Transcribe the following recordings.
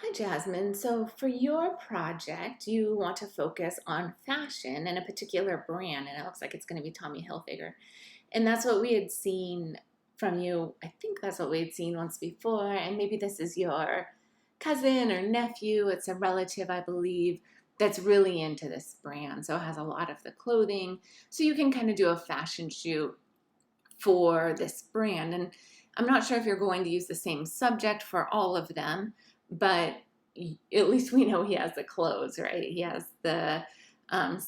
Hi, Jasmine. So, for your project, you want to focus on fashion and a particular brand, and it looks like it's going to be Tommy Hilfiger. And that's what we had seen from you. I think that's what we had seen once before, and maybe this is your cousin or nephew. It's a relative, I believe, that's really into this brand. So, it has a lot of the clothing. So, you can kind of do a fashion shoot for this brand. And I'm not sure if you're going to use the same subject for all of them, but at least we know he has the clothes, right? He has um,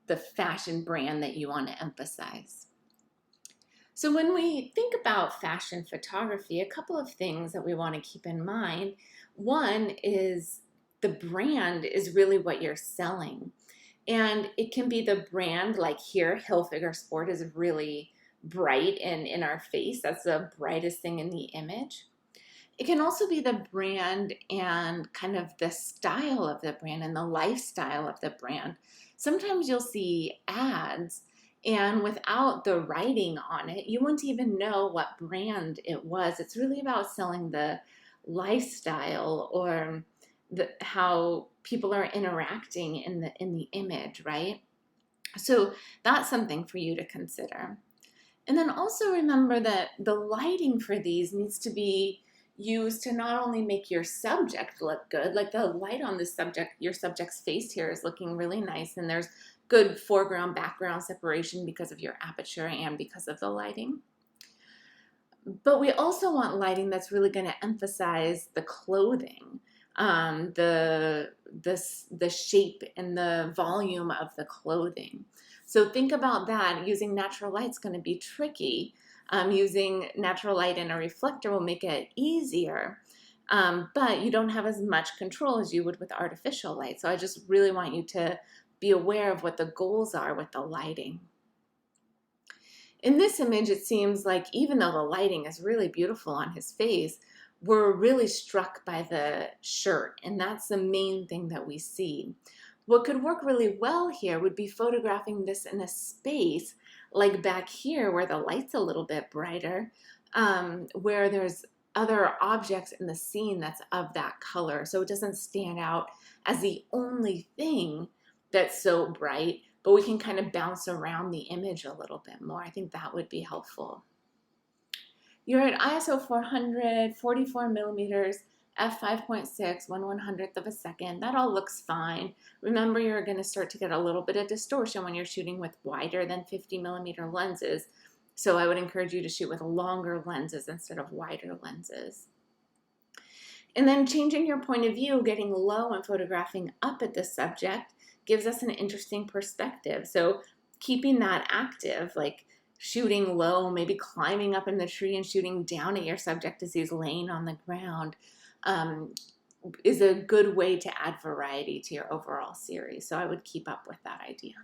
the fashion brand that you want to emphasize. So when we think about fashion photography, a couple of things that we want to keep in mind. One is the brand is really what you're selling. And it can be the brand, like here, Hilfiger Sport is really bright and in our face. That's the brightest thing in the image. It can also be the brand and kind of the style of the brand and the lifestyle of the brand. Sometimes you'll see ads, and without the writing on it, you wouldn't even know what brand it was. It's really about selling the lifestyle or how people are interacting in the image, right? So that's something for you to consider. And then also remember that the lighting for these needs to be used to not only make your subject look good, like the light on the subject, your subject's face here is looking really nice, and there's good foreground background separation because of your aperture and because of the lighting. But we also want lighting that's really going to emphasize the clothing, the shape and the volume of the clothing. So think about that. Using natural light is going to be tricky. Using natural light and a reflector will make it easier, but you don't have as much control as you would with artificial light. So I just really want you to be aware of what the goals are with the lighting. In this image, it seems like even though the lighting is really beautiful on his face, we're really struck by the shirt, and that's the main thing that we see. What could work really well here would be photographing this in a space like back here where the light's a little bit brighter, where there's other objects in the scene that's of that color, so it doesn't stand out as the only thing that's so bright, but we can kind of bounce around the image a little bit more. I think that would be helpful. You're at ISO 400, 44 millimeters, f5.6, 1/100th of a second. That all looks fine. Remember, you're going to start to get a little bit of distortion when you're shooting with wider than 50 millimeter lenses. So I would encourage you to shoot with longer lenses instead of wider lenses. And then changing your point of view, getting low and photographing up at the subject gives us an interesting perspective. So keeping that active, like shooting low, maybe climbing up in the tree and shooting down at your subject as he's laying on the ground, is a good way to add variety to your overall series. So I would keep up with that idea.